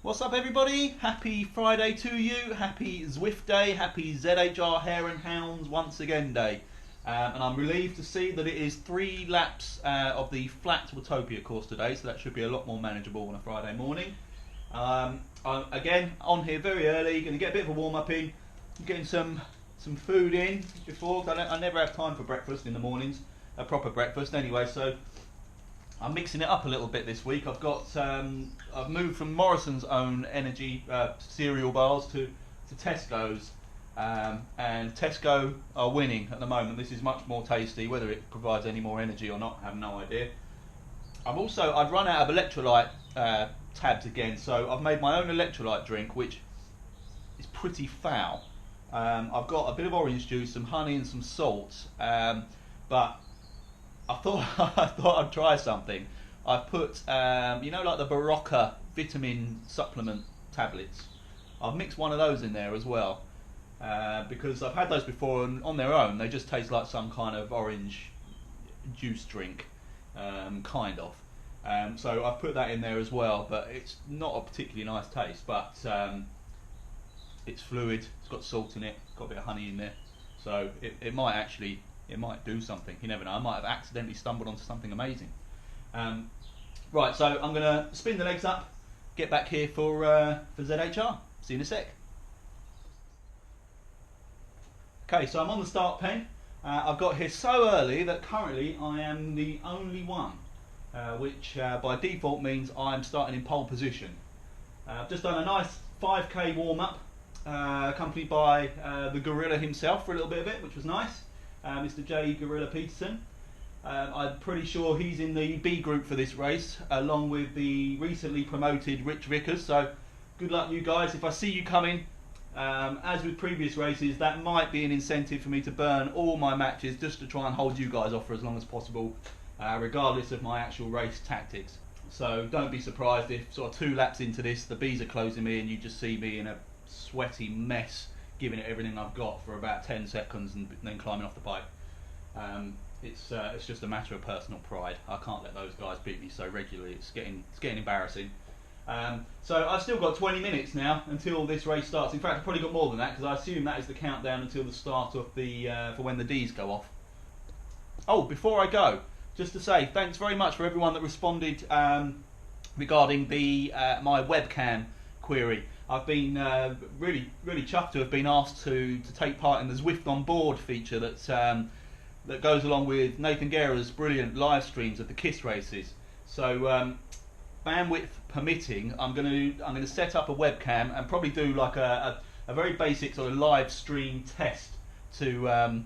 What's up everybody? Happy Friday to you, happy Zwift Day, happy ZHR Hare and Hounds once again day. And I'm relieved to see that it is 3 laps of the flat Watopia course today, so that should be a lot more manageable on a Friday morning. I'm again on here very early, going to get a bit of a warm up in, getting some food in before, because I never have time for breakfast in the mornings, a proper breakfast anyway, so I'm mixing it up a little bit this week. I've moved from Morrison's own energy cereal bars to Tesco's, and Tesco are winning at the moment. This is much more tasty. Whether it provides any more energy or not, I have no idea. I've run out of electrolyte tabs again, so I've made my own electrolyte drink, which is pretty foul. I've got a bit of orange juice, some honey, and some salt, but I thought I'd try something. I've put, you know, like the Barocca vitamin supplement tablets. I've mixed one of those in there as well, because I've had those before, and on their own they just taste like some kind of orange juice drink, kind of. So I've put that in there as well, but it's not a particularly nice taste. But it's fluid. It's got salt in it. Got a bit of honey in there, so it might actually. It might do something. You never know. I might have accidentally stumbled onto something amazing. Right, so I'm going to spin the legs up, get back here for ZHR. See you in a sec. Okay, so I'm on the start pen. I've got here so early that currently I am the only one, which by default means I'm starting in pole position. I've just done a nice 5k warm-up, accompanied by the gorilla himself for a little bit of it, which was nice. Mr. J. Gorilla Peterson. I'm pretty sure he's in the B group for this race, along with the recently promoted Rich Vickers. So good luck you guys. If I see you coming, as with previous races, that might be an incentive for me to burn all my matches just to try and hold you guys off for as long as possible, regardless of my actual race tactics. So don't be surprised if sort of 2 laps into this the Bs are closing me and you just see me in a sweaty mess, giving it everything I've got for about 10 seconds and then climbing off the bike. It's just a matter of personal pride. I can't let those guys beat me so regularly. It's getting embarrassing. So I've still got 20 minutes now until this race starts. In fact, I've probably got more than that, because I assume that is the countdown until the start of the for when the Ds go off. Oh, before I go, just to say thanks very much for everyone that responded regarding the my webcam query. I've been really chuffed to have been asked to take part in the Zwift on board feature that goes along with Nathan Guerra's brilliant live streams of the KISS races. So bandwidth permitting, I'm going to set up a webcam and probably do like a very basic sort of live stream test to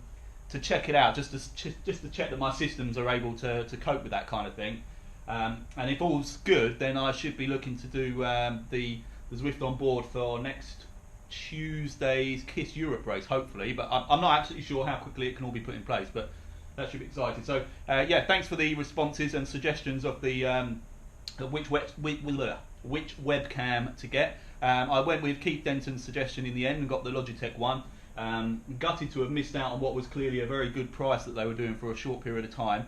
check it out, just to check that my systems are able to cope with that kind of thing. And if all's good, then I should be looking to do the Zwift on board for next Tuesday's KISS Europe race, hopefully, but I'm not absolutely sure how quickly it can all be put in place, but that should be exciting. So yeah, thanks for the responses and suggestions of the which webcam to get. I went with Keith Denton's suggestion in the end and got the Logitech one. Gutted to have missed out on what was clearly a very good price that they were doing for a short period of time,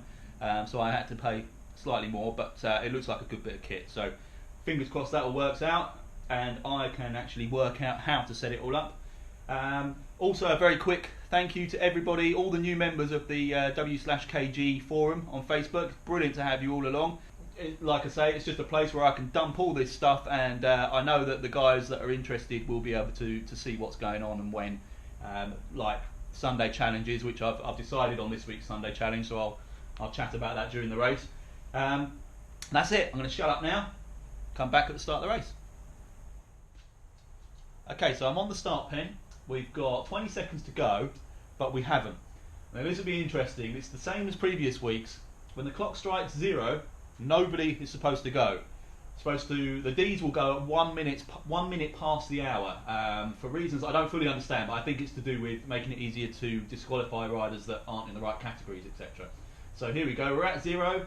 so I had to pay slightly more, but it looks like a good bit of kit, so fingers crossed that all works out and I can actually work out how to set it all up. Also a very quick thank you to everybody, all the new members of the W/KG forum on Facebook. Brilliant to have you all along. Like I say, it's just a place where I can dump all this stuff, and I know that the guys that are interested will be able to see what's going on and when, like Sunday challenges, which I've decided on this week's Sunday challenge, so I'll chat about that during the race. That's it. I'm going to shut up now, come back at the start of the race. Okay, so I'm on the start pen. We've got 20 seconds to go, but we haven't. Now this will be interesting. It's the same as previous weeks. When the clock strikes 0, nobody is supposed to go. The Ds will go at 1 minute past the hour, for reasons I don't fully understand, but I think it's to do with making it easier to disqualify riders that aren't in the right categories, etc. So here we go. We're at 0.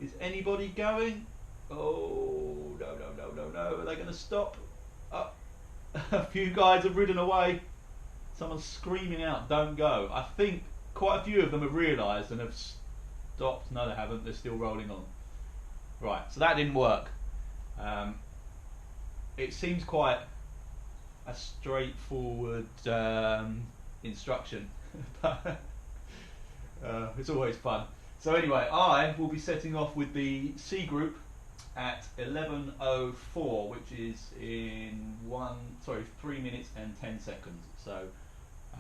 Is anybody going? Oh no! Are they going to stop? A few guys have ridden away. Someone's screaming out, "Don't go!" I think quite a few of them have realised and have stopped. No, they haven't. They're still rolling on. Right, so that didn't work. it seems quite a straightforward instruction, but it's always fun. So anyway, I will be setting off with the C group at 11:04, which is in 3 minutes and 10 seconds. So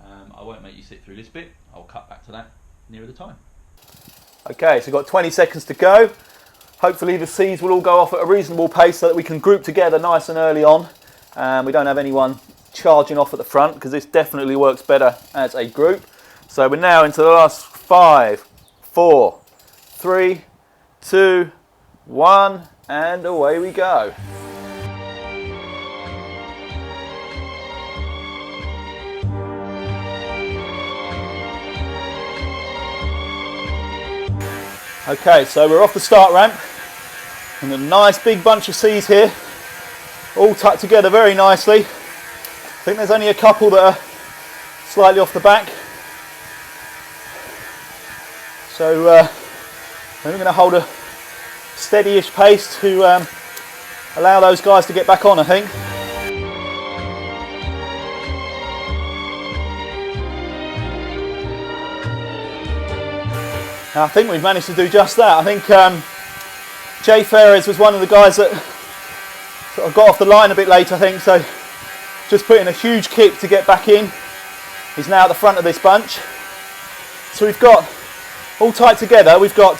I won't make you sit through this bit. I'll cut back to that nearer the time. Okay, so we've got 20 seconds to go. Hopefully the C's will all go off at a reasonable pace so that we can group together nice and early on. We don't have anyone charging off at the front, because this definitely works better as a group. So we're now into the last 5, 4, 3, 2, 1, and away we go. Okay, so we're off the start ramp, and a nice big bunch of C's here, all tucked together very nicely. I think there's only a couple that are slightly off the back. So I'm going to hold a steady-ish pace to allow those guys to get back on, I think. I think we've managed to do just that. I think Jay Ferris was one of the guys that sort of got off the line a bit late, I think, so just put in a huge kick to get back in. He's now at the front of this bunch. So we've got, all tight together, we've got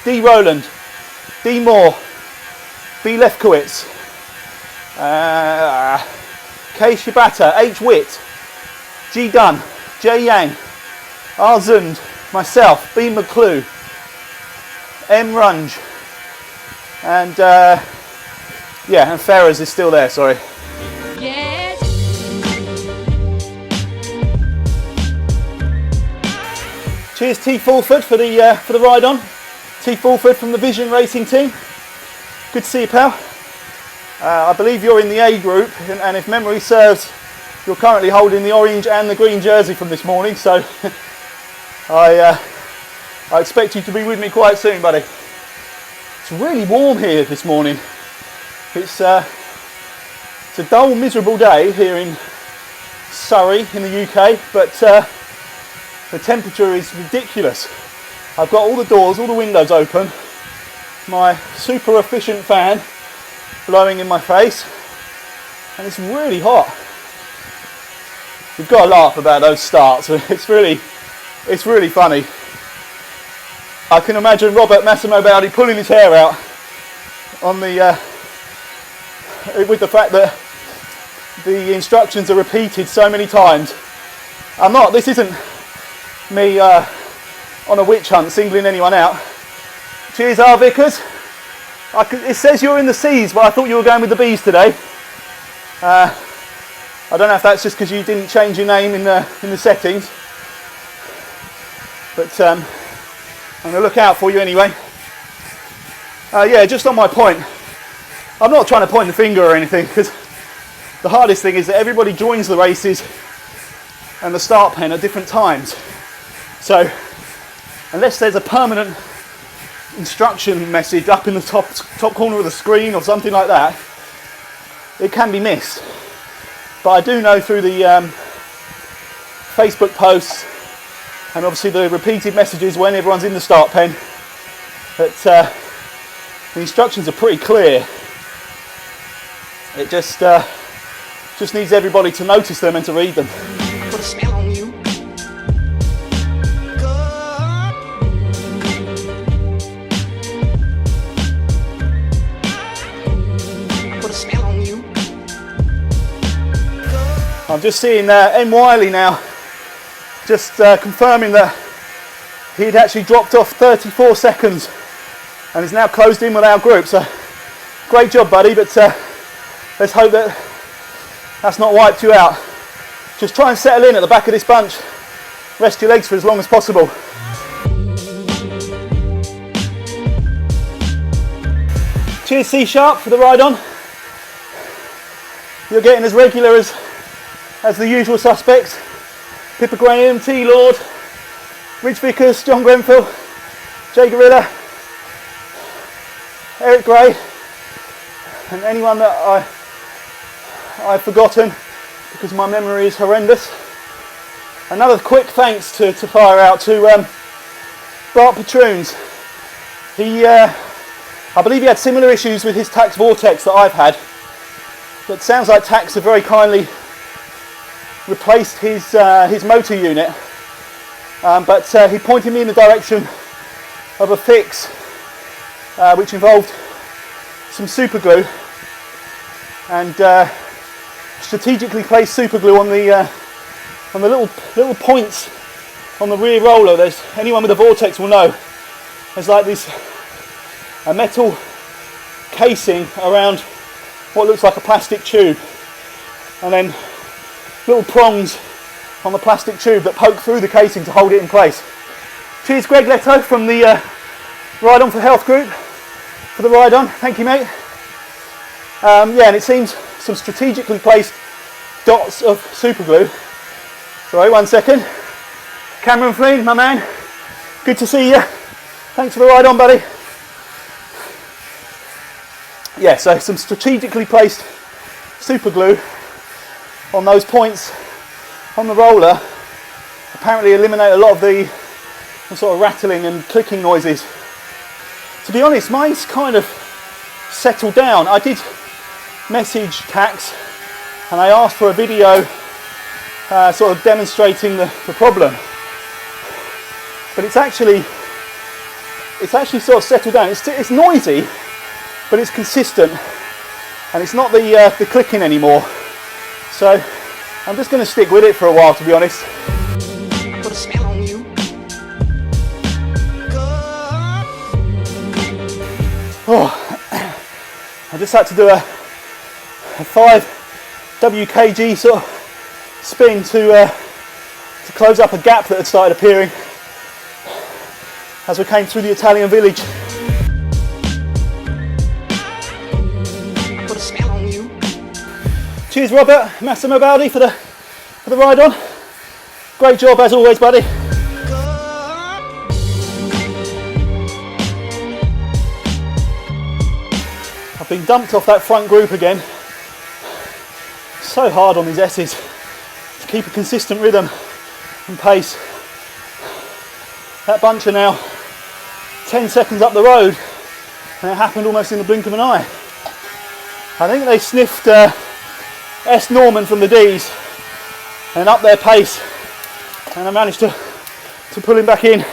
D. Rowland, D. Moore, B. Lefkowitz, K. Shibata, H. Witt, G. Dunn, J. Yang, R. Zund, myself, B. McClue, M. Runge, and and Ferrers is still there, sorry. Yes. Cheers T. Fulford for the ride on. T. Fulford from the Vision Racing team. Good to see you, pal. I believe you're in the A group, and if memory serves, you're currently holding the orange and the green jersey from this morning, so I expect you to be with me quite soon, buddy. It's really warm here this morning. It's a dull, miserable day here in Surrey in the UK, but the temperature is ridiculous. I've got all the doors, all the windows open, my super efficient fan blowing in my face, and it's really hot. You've got to laugh about those starts. It's really funny. I can imagine Robert Massimo Baldi pulling his hair out on the with the fact that the instructions are repeated so many times. This isn't me on a witch hunt singling anyone out. Cheers, R. Vickers. It says you're in the C's, but I thought you were going with the B's today. I don't know if that's just because you didn't change your name in the settings, but I'm going to look out for you anyway. Just on my point, I'm not trying to point the finger or anything, because the hardest thing is that everybody joins the races and the start pen at different times. So unless there's a permanent instruction message up in the top corner of the screen or something like that, it can be missed. But I do know through the Facebook posts and obviously the repeated messages when everyone's in the start pen that the instructions are pretty clear. It just needs everybody to notice them and to read them. Put a smell on you. Put a smell on you. I'm just seeing M. Wiley now, just confirming that he'd actually dropped off 34 seconds and is now closed in with our group. So great job, buddy, but let's hope that that's not wiped you out. Just try and settle in at the back of this bunch. Rest your legs for as long as possible. Cheers C Sharp for the ride on. You're getting as regular as the usual suspects. Pippa Graham, T Lord, Ridge Vickers, John Grenfell, Jay Gorilla, Eric Gray, and anyone that I've forgotten because my memory is horrendous. Another quick thanks to fire out to Bart Patroons. I believe he had similar issues with his Tax Vortex that I've had, but it sounds like Tax have very kindly replaced his motor unit, but he pointed me in the direction of a fix which involved some super glue and strategically placed super glue on the little points on the rear roller. There's, anyone with a Vortex will know, there's like a metal casing around what looks like a plastic tube, and then little prongs on the plastic tube that poke through the casing to hold it in place. Cheers Greg Leto from the Ride On for Health group for the ride on, thank you mate. Yeah, and it seems some strategically placed dots of super glue. Sorry, 1 second. Cameron Flynn, my man, good to see you. Thanks for the ride on, buddy. Yeah, so some strategically placed super glue on those points on the roller apparently eliminate a lot of the sort of rattling and clicking noises. To be honest, mine's kind of settled down. I did message Tax and I asked for a video sort of demonstrating the problem, but it's actually sort of settled down. It's noisy, but it's consistent, and it's not the clicking anymore. So I'm just going to stick with it for a while, to be honest. Put a spell on you. Oh, I just had to do a 5 WKG sort of spin to close up a gap that had started appearing as we came through the Italian village. Put a spell on you. Cheers Robert, Massimo Baldi for the ride on. Great job as always, buddy. I've been dumped off that front group again. So hard on these S's to keep a consistent rhythm and pace. That bunch are now 10 seconds up the road, and it happened almost in the blink of an eye. I think they sniffed S. Norman from the D's and up their pace, and I managed to pull him back in.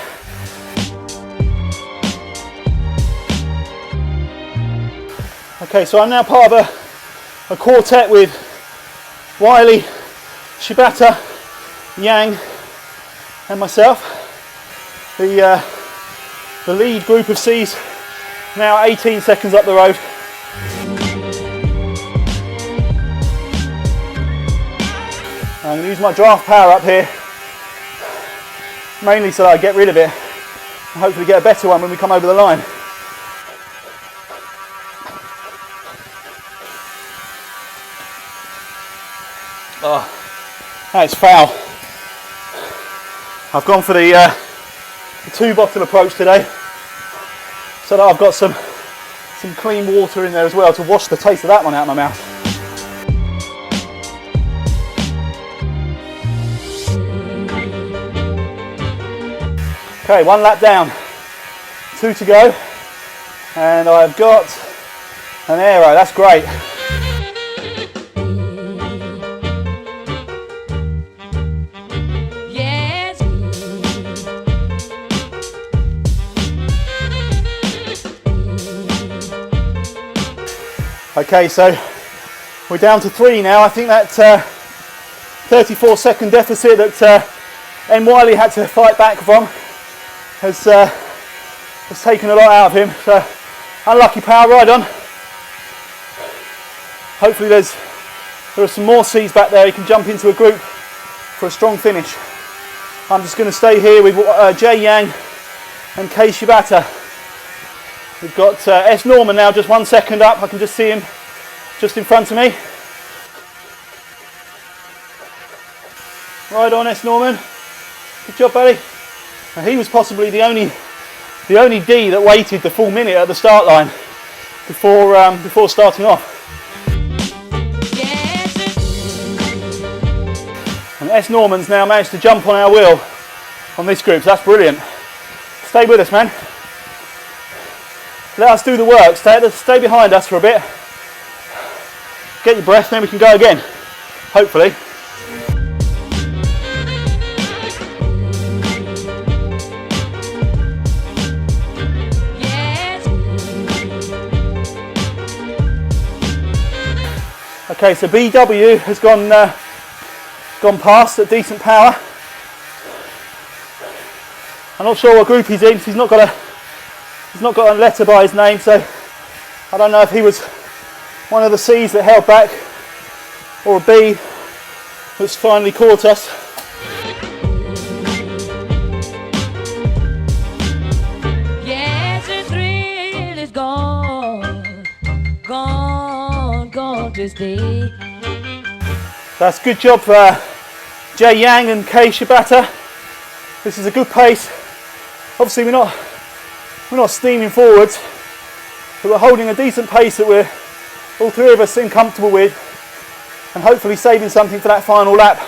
Okay, so I'm now part of a quartet with Wiley, Shibata, Yang and myself. The lead group of C's now 18 seconds up the road. I'm going to use my draft power up here, mainly so that I get rid of it and hopefully get a better one when we come over the line. Oh, that's foul. I've gone for the 2-bottle approach today, so that I've got some clean water in there as well to wash the taste of that one out of my mouth. Okay, 1 lap down, 2 to go, and I've got an aero. That's great. Okay, so we're down to 3 now. I think that 34-second deficit that M. Wiley had to fight back from has taken a lot out of him. So unlucky power ride on. Hopefully there are some more C's back there. He can jump into a group for a strong finish. I'm just going to stay here with Jay Yang and Kei Shibata. We've got S. Norman now just 1 second up. I can just see him just in front of me. Right on, S. Norman. Good job, buddy. Now, he was possibly the only D that waited the full minute at the start line before starting off. Yes. And S. Norman's now managed to jump on our wheel on this group, so that's brilliant. Stay with us, man. Let us do the work. Stay behind us for a bit. Get your breath, then we can go again, hopefully. Okay, so BW has gone past at decent power. I'm not sure what group he's in. He's not got a letter by his name, so I don't know if he was one of the C's that held back or a B that's finally caught us. Yes, the thrill is gone to stay. That's a good job for Jay Yang and Kei Shibata. This is a good pace. Obviously we're not steaming forwards, but we're holding a decent pace that we're all three of us seem comfortable with, and hopefully saving something for that final lap.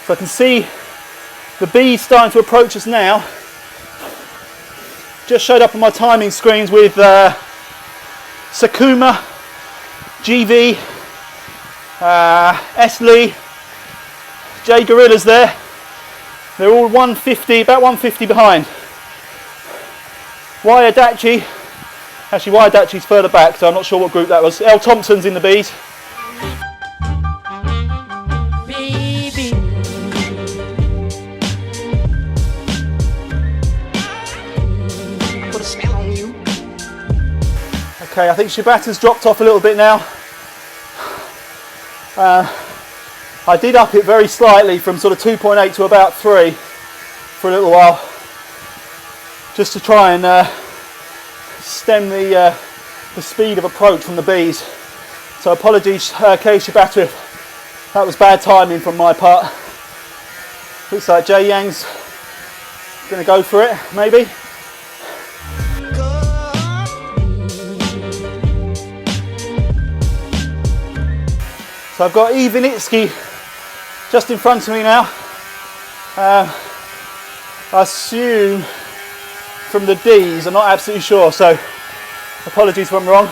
So I can see the bees starting to approach us now. Just showed up on my timing screens with Sakuma, GV, S. Lee, J. Gorilla's there. They're all 150, about 150 behind. Y. Adachi, actually Y. Adachi's further back, so I'm not sure what group that was. L. Thompson's in the bees. Baby. Put a spell on you. Okay, I think Shibata's dropped off a little bit now. I did up it very slightly from sort of 2.8 to about 3 for a little while, just to try and stem the speed of approach from the bees. So apologies, Kei Shibata, if that was bad timing from my part. Looks like Jay Yang's going to go for it, maybe. So I've got Ivanitsky just in front of me now. I assume from the D's, I'm not absolutely sure, so apologies if I'm wrong.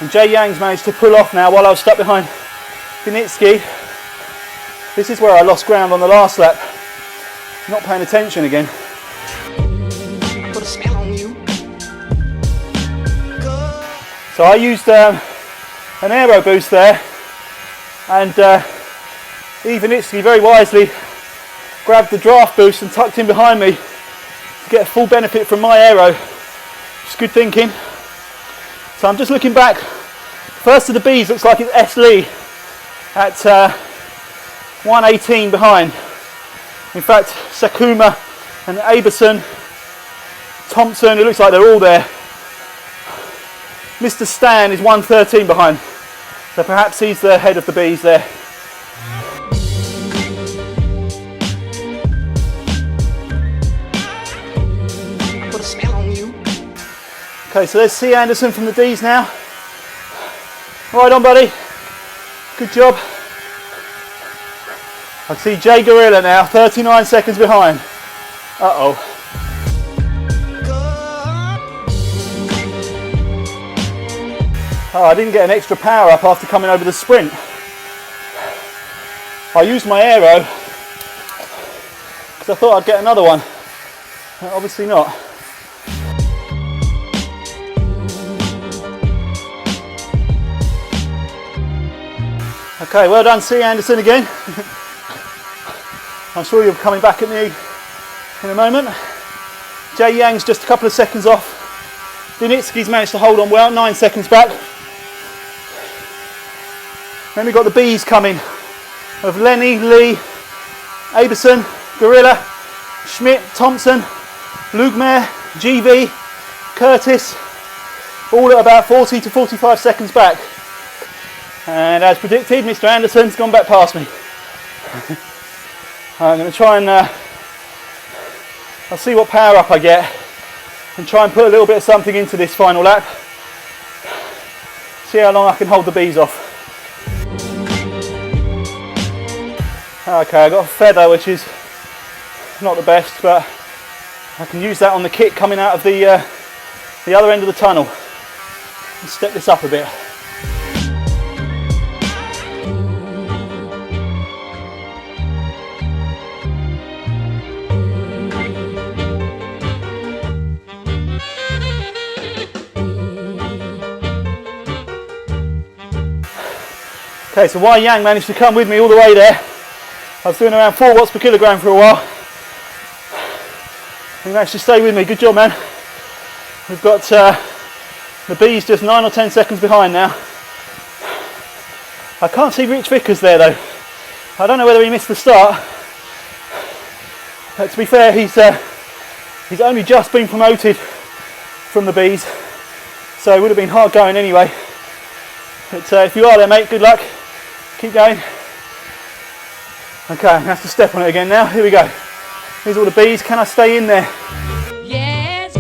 And Jay Yang's managed to pull off now while I was stuck behind Ivanitsky. This is where I lost ground on the last lap. Not paying attention again. Put a spell on you. So I used an aero boost there, and Ivanitsky very wisely grabbed the draft boost and tucked in behind me to get a full benefit from my aero. It's good thinking. So I'm just looking back. First of the B's looks like it's S. Lee at 118 behind. In fact, Sakuma and Aberson, Thompson, it looks like they're all there. Mr. Stan is 113 behind, so perhaps he's the head of the bees there. Put a spell on you. Okay, so there's C. Anderson from the D's now. Right on, buddy. Good job. I see Jay Gorilla now, 39 seconds behind. Uh-oh. Oh, I didn't get an extra power up after coming over the sprint. I used my aero because I thought I'd get another one. Obviously not. Okay, well done, C. Anderson again. I'm sure you're coming back at me in a moment. Jay Yang's just a couple of seconds off. Vinitsky's managed to hold on well, 9 seconds back. Then we've got the B's coming of Lenny, Lee, Aberson, Gorilla, Schmidt, Thompson, Lugmare, GV, Curtis, all at about 40 to 45 seconds back. And as predicted, Mr. Anderson's gone back past me. I'm going to try and I'll see what power up I get and try and put a little bit of something into this final lap. See how long I can hold the bees off. Okay, I got a feather which is not the best, but I can use that on the kick coming out of the other end of the tunnel. Let's step this up a bit. Okay, so Wai Yang managed to come with me all the way there. I was doing around 4 watts per kilogram for a while. He managed to stay with me. Good job, man. We've got the bees just 9 or 10 seconds behind now. I can't see Rich Vickers there though. I don't know whether he missed the start. But to be fair, he's only just been promoted from the bees, so it would have been hard going anyway. But if you are there, mate, good luck. Keep going. Okay, I'm going to have to step on it again now. Here we go. Here's all the bees. Can I stay in there? Yes.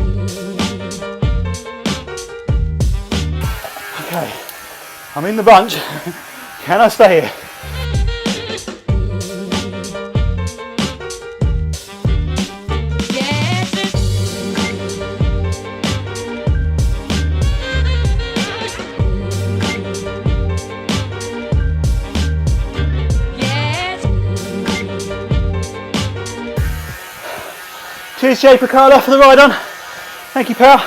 Okay, I'm in the bunch. Can I stay here? Cheers, Jay Piccardo, for the ride on. Thank you, pal.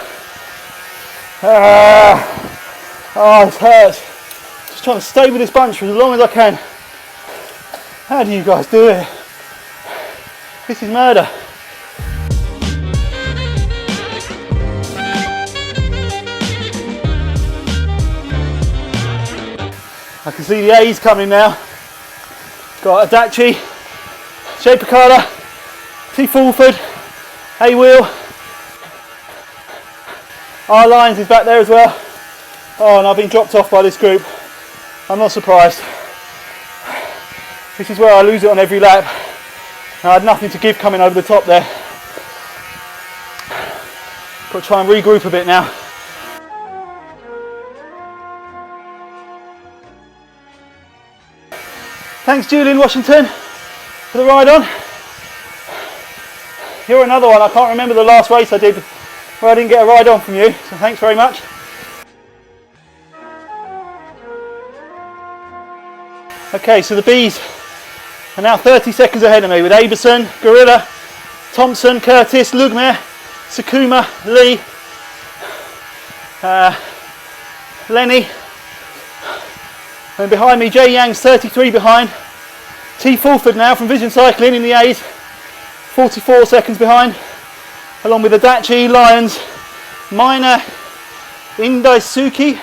Oh, it hurts. Just trying to stay with this bunch for as long as I can. How do you guys do it? This is murder. I can see the A's coming now. Got Adachi, Jay Piccardo, T. Fulford, A. Wheel. R. Lyons is back there as well. Oh, and I've been dropped off by this group. I'm not surprised. This is where I lose it on every lap. I had nothing to give coming over the top there. Got to try and regroup a bit now. Thanks, Julian Washington, for the ride on. You're another one. I can't remember the last race I did where I didn't get a ride on from you, so thanks very much. Okay, so the bees are now 30 seconds ahead of me with Aberson, Gorilla, Thompson, Curtis, Lugmer, Sakuma, Lee, Lenny, and behind me Jay Yang's 33 behind, T. Fulford now from Vision Cycling in the A's, 44 seconds behind, along with Adachi, Lyons, Minor, Indaisuke,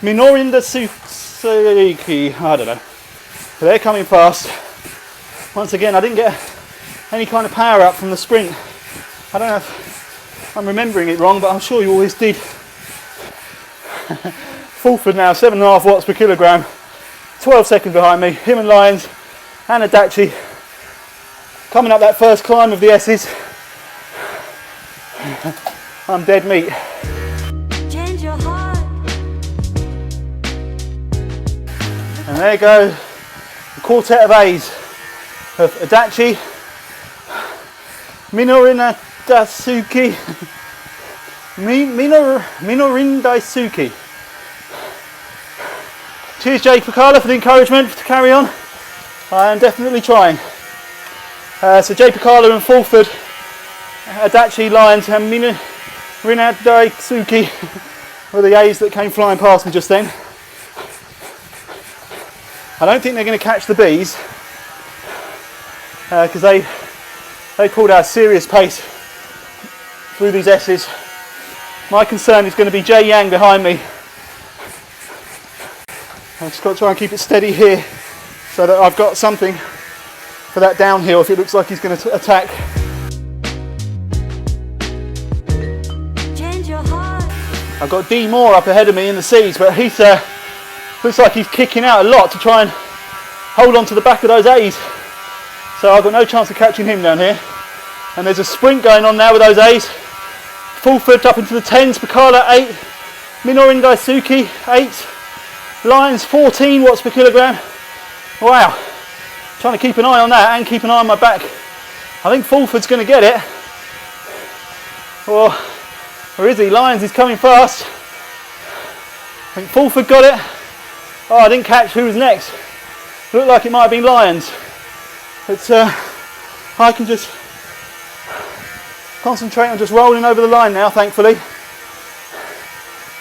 Minorindasuki, I don't know. But they're coming fast. Once again, I didn't get any kind of power up from the sprint. I don't know if I'm remembering it wrong, but I'm sure you always did. Fulford now, 7.5 watts per kilogram, 12 seconds behind me. Him and Lyons and Adachi coming up that first climb of the S's. I'm dead meat. Change your heart. And there go the quartet of A's of Adachi, Minorindasuki, Minorindasuki. Cheers, Jake Piccardo, for the encouragement to carry on. I am definitely trying. So Jay Piccardo and Fulford, Adachi, Lyons and Minorindasuki were the A's that came flying past me just then. I don't think they're going to catch the bees because they pulled out a serious pace through these S's. My concern is going to be Jay Yang behind me. I've just got to try and keep it steady here so that I've got something for that downhill if it looks like he's going to attack. Change your heart. I've got D Moore up ahead of me in the C's, but he's looks like he's kicking out a lot to try and hold on to the back of those A's. So I've got no chance of catching him down here. And there's a sprint going on now with those A's. Fulford up into the 10s, Piccardo 8, Minorindasuki 8, Lions 14 watts per kilogram. Wow. Trying to keep an eye on that and keep an eye on my back. I think Fulford's going to get it. Or is he? Lions is coming fast. I think Fulford got it. Oh, I didn't catch who was next. Looked like it might have been Lions. But I can just concentrate on just rolling over the line now, thankfully.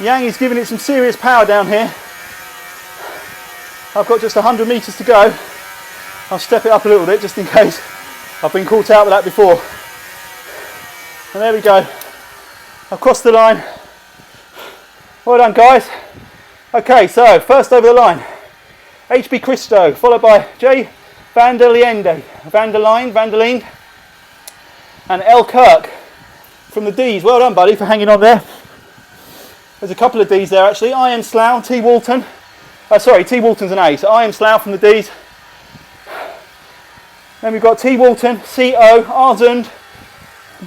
Yang is giving it some serious power down here. I've got just 100 metres to go. I'll step it up a little bit just in case I've been caught out with that before. And there we go. I've crossed the line. Well done, guys. Okay, so first over the line, HB Christo, followed by J van der Leen, and L Kirk from the D's. Well done, buddy, for hanging on there. There's a couple of D's there actually. I am Slough, T Walton. T Walton's an A, so I am Slough from the D's. Then we've got T Walton, C O, Arzund,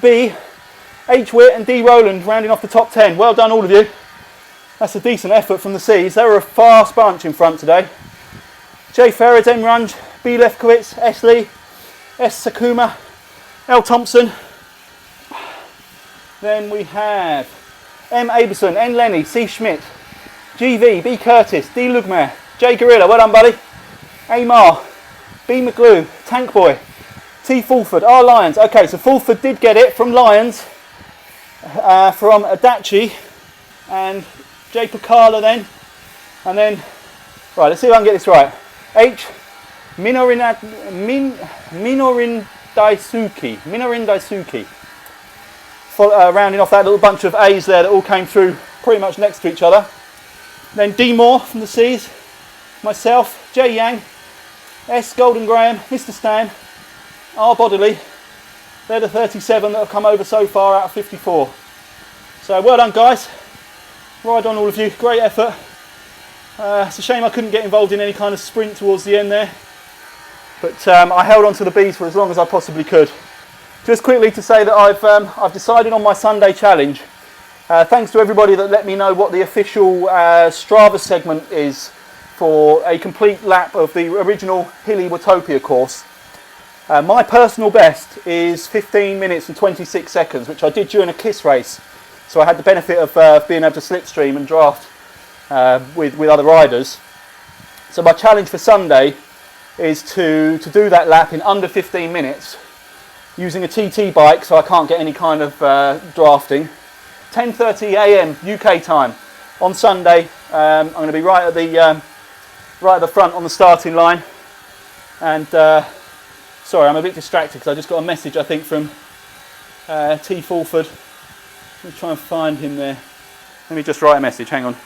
B, H Witt and D Rowland rounding off the top 10. Well done, all of you. That's a decent effort from the C's. They were a fast bunch in front today. J Ferret, M Runge, B Lefkowitz, S Lee, S Sakuma, L Thompson. Then we have M Aberson, N Lenny, C Schmidt, GV, B Curtis, D Lugmare, J Gorilla, well done buddy. A Mar, B McGlue, Tank Boy, T Fulford, R Lions. Okay, so Fulford did get it from Lions, from Adachi and J Pacala then. And then, right, let's see if I can get this right. H Minorin Daisuke. Rounding off that little bunch of A's there that all came through pretty much next to each other. Then D Moore from the C's, myself, J Yang, S Golden Graham, Mr Stan, R Bodily. They're the 37 that have come over so far out of 54. So well done guys, right on all of you, great effort. It's a shame I couldn't get involved in any kind of sprint towards the end there, but I held on to the B's for as long as I possibly could. Just quickly to say that I've decided on my Sunday challenge. Thanks to everybody that let me know what the official Strava segment is for a complete lap of the original hilly Watopia course. My personal best is 15 minutes and 26 seconds, which I did during a KISS race. So I had the benefit of being able to slipstream and draft with other riders. So my challenge for Sunday is to do that lap in under 15 minutes using a TT bike, so I can't get any kind of drafting. 10:30 a.m. UK time on Sunday. I'm going to be right at the front on the starting line. And sorry, I'm a bit distracted because I just got a message I think from T Fulford. Let me try and find him there. Let me just write a message. Hang on.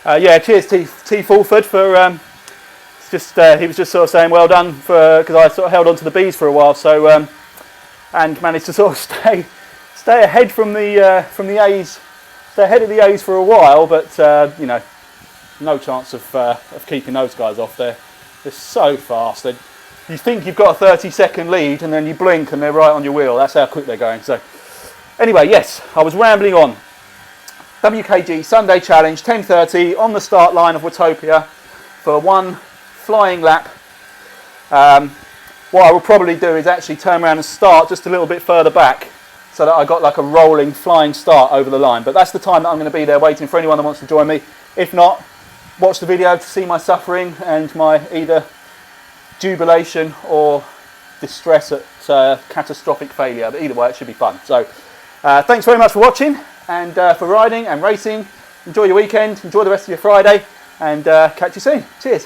Yeah, cheers T Fulford for he was just sort of saying well done for, because I sort of held on to the B's for a while, so and managed to sort of stay ahead from the A's, stay ahead of the A's for a while, but you know, no chance of keeping those guys off. They're so fast. You think you've got a 30-second lead, and then you blink and they're right on your wheel. That's how quick they're going. So anyway, yes, I was rambling on. WKG Sunday Challenge, 10:30 on the start line of Watopia for one flying lap. What I will probably do is actually turn around and start just a little bit further back so that I got like a rolling flying start over the line. But that's the time that I'm going to be there waiting for anyone that wants to join me. If not, watch the video to see my suffering and my either jubilation or distress at catastrophic failure. But either way, it should be fun. So thanks very much for watching and for riding and racing. Enjoy your weekend, enjoy the rest of your Friday, and catch you soon. Cheers.